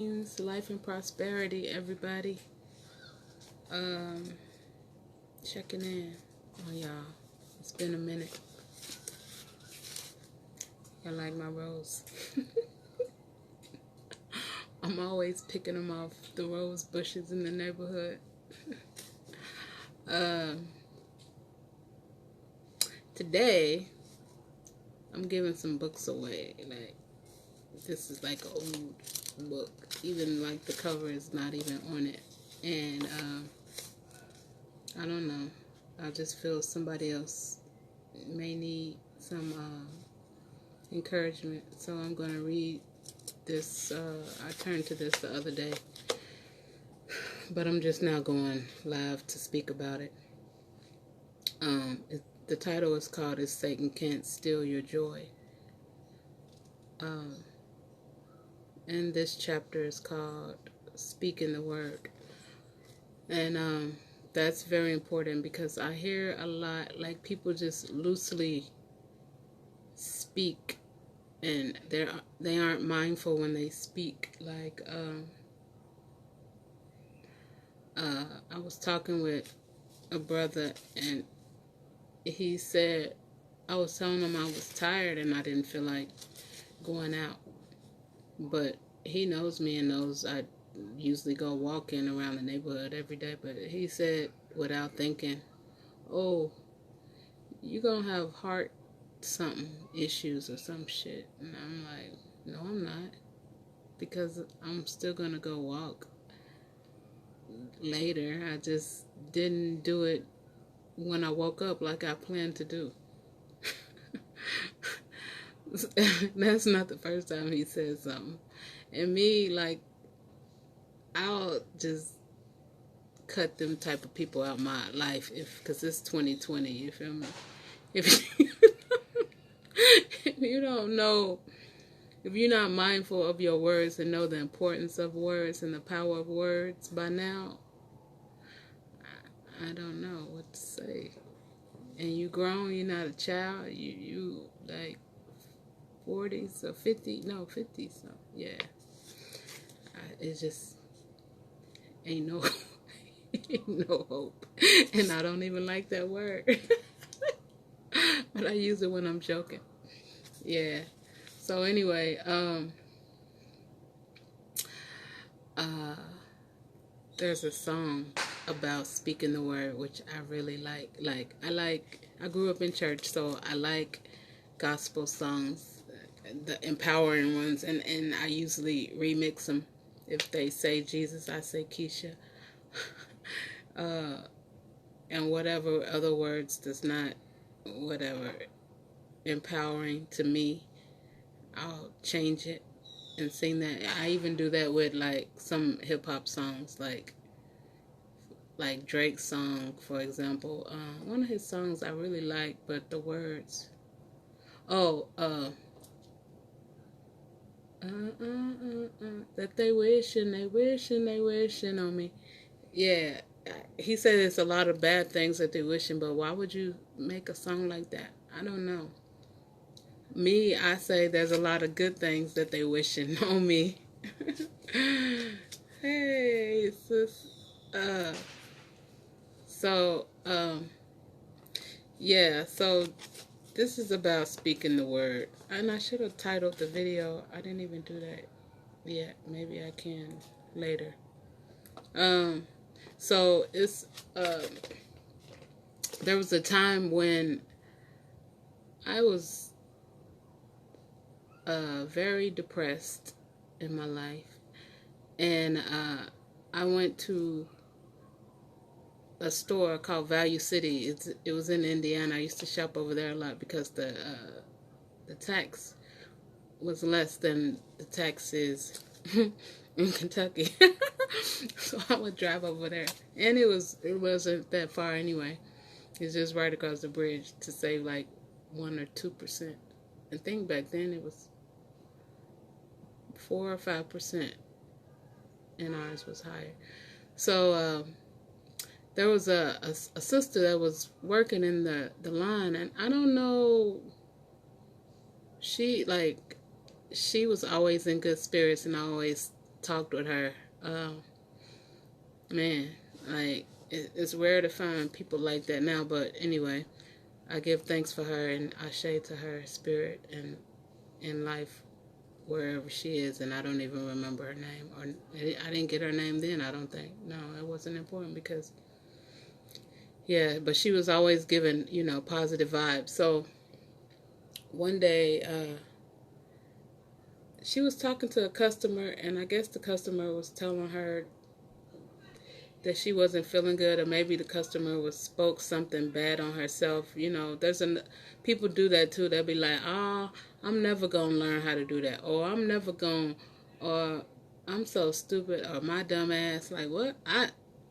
Life and prosperity, everybody. Um, Checking in on y'all. It's been a minute. I like my rose. I'm always picking them off the rose bushes in the neighborhood. Um, Today, I'm giving some books away. Like, this is like an old book. Even like the cover is not even on it. And I don't know. I just feel somebody else may need some encouragement. So I'm going to read this. I turned to this the other day, but I'm just now going live to speak about it. The title is called "If Satan Can't Steal Your Joy." And this chapter is called "Speaking the Word." And that's very important because I hear a lot, like, people just loosely speak and they aren't mindful when they speak. Like, I was talking with a brother, and he said, I was telling him I was tired and I didn't feel like going out, but he knows me and knows I usually go walking around the neighborhood every day. But he said, without thinking, "Oh, you gonna have heart something issues or some shit." And I'm like, "No, I'm not, because I'm still gonna go walk later. I just didn't do it when I woke up like I planned to do." That's not the first time he said something. And me, like, I'll just cut them type of people out my life, because it's 2020. You feel me? If you, if you don't know, if you're not mindful of your words and know the importance of words and the power of words by now, I don't know what to say. And you grown, you're not a child. You like 40s or 50, no, 50s. So yeah, it just ain't no ain't no hope. And I don't even like that word. But I use it when I'm joking. Yeah. So anyway, there's a song about speaking the word which I really like. I grew up in church, so I like gospel songs, the empowering ones, and I usually remix them. If they say Jesus, I say Keisha. And whatever other words does not, whatever, empowering to me, I'll change it and sing that. I even do that with like some hip hop songs, like Drake's song, for example. One of his songs I really like, but the words. Oh, that they wishing, they wishing, they wishing on me. Yeah, he said it's a lot of bad things that they're wishing, but why would you make a song like that? I don't know. Me, I say there's a lot of good things that they wishing on me. Hey, sis. Uh, so, yeah, so this is about speaking the word. And I should have titled the video. I didn't even do that yet. Maybe I can later. Um, so it's, there was a time when I was very depressed in my life. And I went to a store called Value City. It was in Indiana. I used to shop over there a lot because the tax was less than the tax is in Kentucky. So I would drive over there, and it wasn't that far anyway. It's just right across the bridge to save like 1 or 2%. I think back then it was 4 or 5%, and ours was higher. So there was a sister that was working in the line, and I don't know, she was always in good spirits and always talked with her. Man, like it's rare to find people like that now. But anyway, I give thanks for her and ashe to her spirit and in life wherever she is. And I don't even remember her name, or I didn't get her name then. I don't think. No, it wasn't important because yeah. But she was always giving positive vibes. So one day. She was talking to a customer, and I guess the customer was telling her that she wasn't feeling good, or maybe the customer spoke something bad on herself. People do that too. They'll be like, "Oh, I'm never gonna learn how to do that," or "I'm never gonna," or "I'm so stupid," or "My dumb ass." Like what? I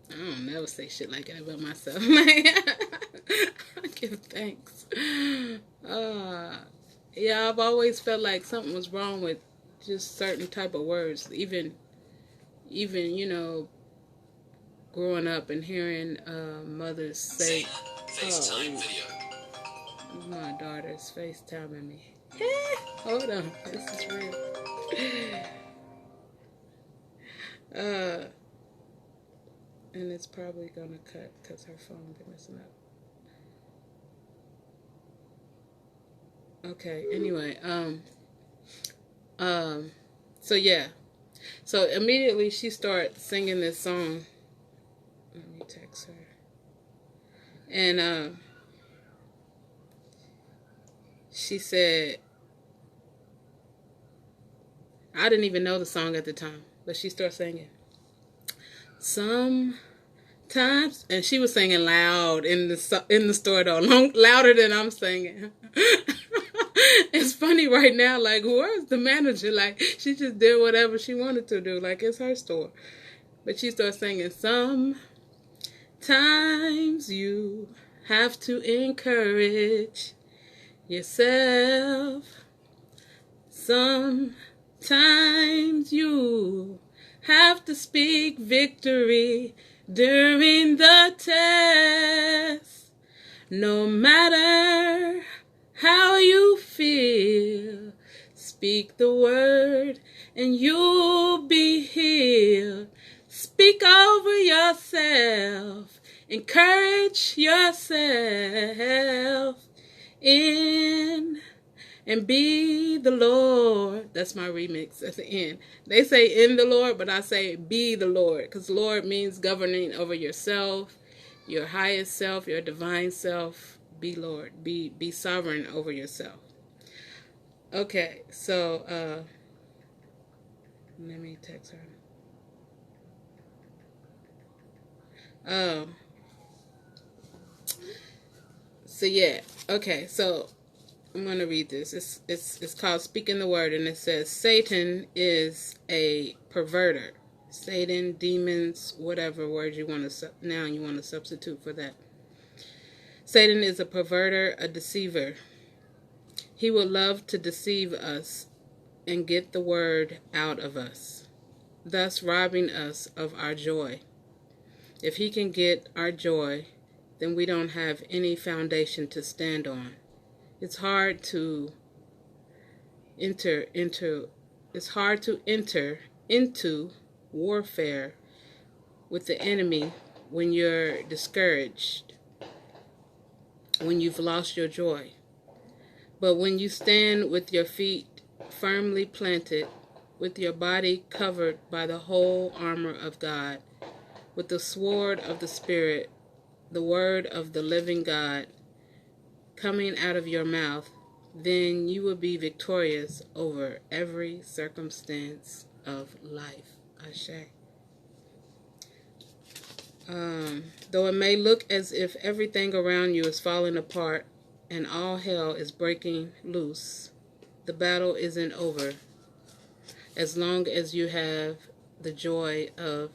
don't never say shit like that about myself. I give thanks. Yeah, I've always felt like something was wrong with just certain type of words. Even growing up and hearing mothers say, "Oh, my daughter's FaceTiming me." Hold on, this is real. And it's probably gonna cut because her phone been messing up. Okay. Anyway, so yeah, so immediately she started singing this song. Let me text her. And she said, I didn't even know the song at the time, but she started singing. Sometimes, and she was singing loud in the store though, louder than I'm singing. It's funny right now, like, where's the manager? Like, she just did whatever she wanted to do, like it's her store. But she started singing, sometimes you have to encourage yourself. Sometimes you have to speak victory during the test. No matter how you feel, speak the word and you'll be healed. Speak over yourself. Encourage yourself in and be the Lord. That's my remix at the end. They say in the Lord, but I say be the Lord, because Lord means governing over yourself, your highest self, your divine self. Be Lord. Be sovereign over yourself. Okay, so let me text her. So yeah. Okay, so I'm going to read this. It's called Speaking the Word, and it says, Satan is a perverter. Satan, demons, whatever word you want to substitute for that. Satan is a perverter, a deceiver. He will love to deceive us and get the word out of us, thus robbing us of our joy. If he can get our joy, then we don't have any foundation to stand on. It's hard to enter into warfare with the enemy when you're discouraged, when you've lost your joy. But when you stand with your feet firmly planted, with your body covered by the whole armor of God, with the sword of the Spirit, the word of the living God, coming out of your mouth, then you will be victorious over every circumstance of life. Ashe. Though it may look as if everything around you is falling apart and all hell is breaking loose, the battle isn't over as long as you have the joy of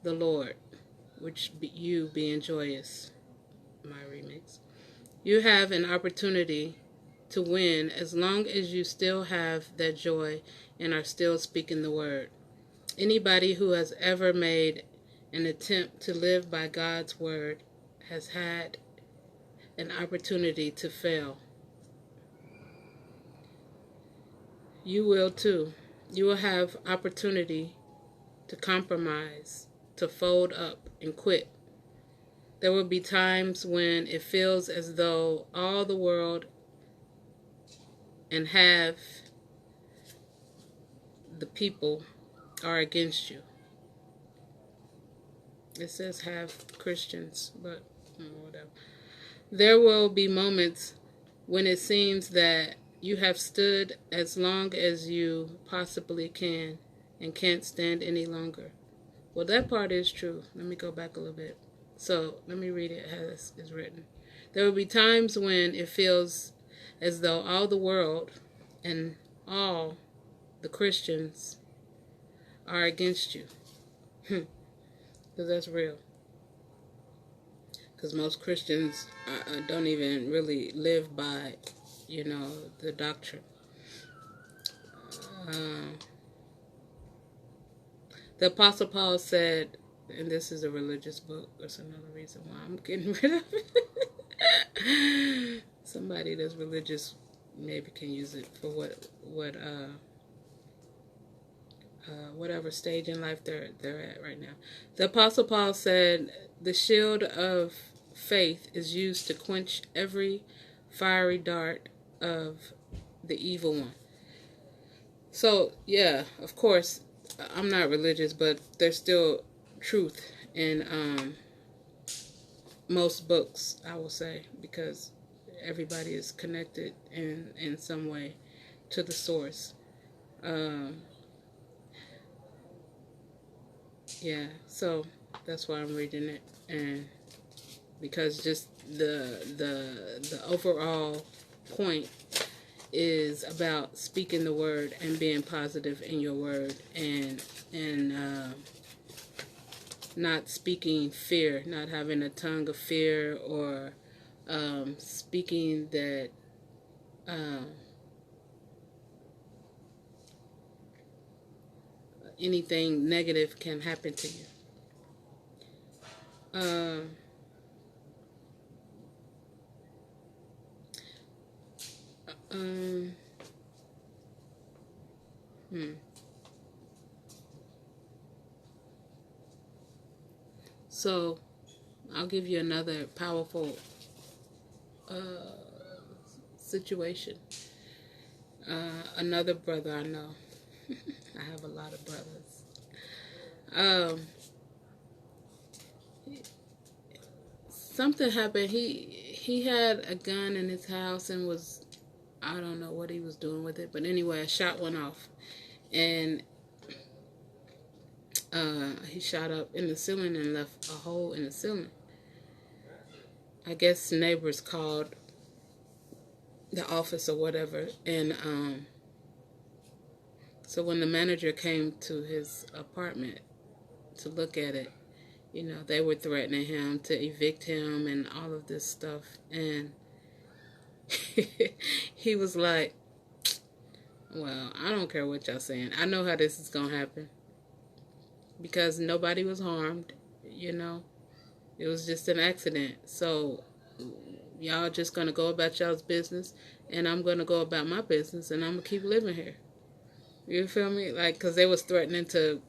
the Lord, which you being joyous. My remix. You have an opportunity to win as long as you still have that joy and are still speaking the word. Anybody who has ever made an attempt to live by God's word has had an opportunity to fail. You will too. You will have opportunity to compromise, to fold up and quit. There will be times when it feels as though all the world and half the people are against you. It says half Christians, but whatever. There will be moments when it seems that you have stood as long as you possibly can and can't stand any longer. Well, that part is true. Let me go back a little bit. So let me read it as it's written. There will be times when it feels as though all the world and all the Christians are against you. Because that's real. Because most Christians don't even really live by, the doctrine. The Apostle Paul said, and this is a religious book, that's another reason why I'm getting rid of it. Somebody that's religious maybe can use it for whatever stage in life they're at right now. The Apostle Paul said, the shield of faith is used to quench every fiery dart of the evil one. So, yeah, of course, I'm not religious, but there's still truth in most books, I will say, because everybody is connected in some way to the source. Yeah, so that's why I'm reading it, and because just the overall point is about speaking the word and being positive in your word, and not speaking fear, not having a tongue of fear, or speaking that anything negative can happen to you. So, I'll give you another powerful situation. Another brother I know. I have a lot of brothers. Something happened. He had a gun in his house and was, I don't know what he was doing with it, but anyway, a shot went off, and he shot up in the ceiling and left a hole in the ceiling. I guess neighbors called the office or whatever, and so when the manager came to his apartment to look at it, they were threatening him to evict him and all of this stuff, and he was like, well, I don't care what y'all saying. I know how this is going to happen. Because nobody was harmed, It was just an accident. So, y'all just going to go about y'all's business, and I'm going to go about my business, and I'm going to keep living here. You feel me? Like, because they was threatening to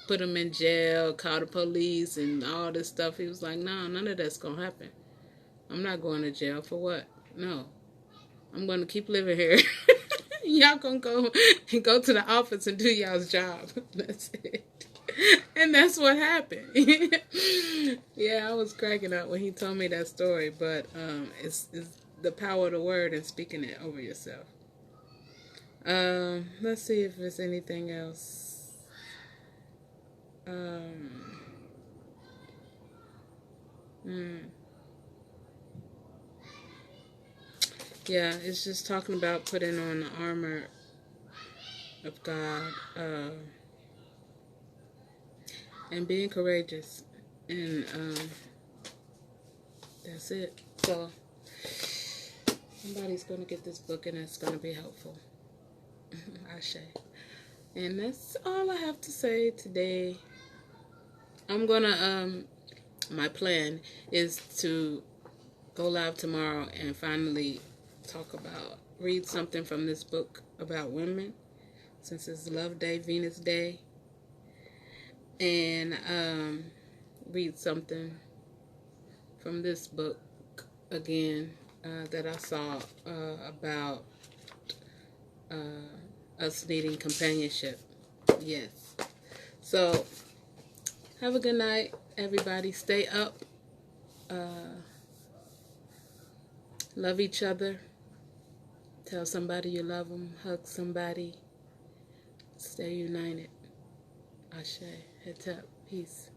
put him in jail, call the police, and all this stuff. He was like, no, none of that's going to happen. I'm not going to jail for what? No. I'm going to keep living here. Y'all going to go to the office and do y'all's job. That's it. And that's what happened. Yeah, I was cracking up when he told me that story, but it's the power of the word and speaking it over yourself. Let's see if there's anything else. Yeah, it's just talking about putting on the armor of God, and being courageous, and that's it. So somebody's going to get this book, and it's going to be helpful. Ashe. And that's all I have to say today. I'm going to, my plan is to go live tomorrow and finally read something from this book about women, since it's Love Day, Venus Day, and read something from this book again that I saw about us needing companionship. Yes. So, have a good night, everybody. Stay up. Love each other. Tell somebody you love them. Hug somebody. Stay united. Ashe. Head up. Peace.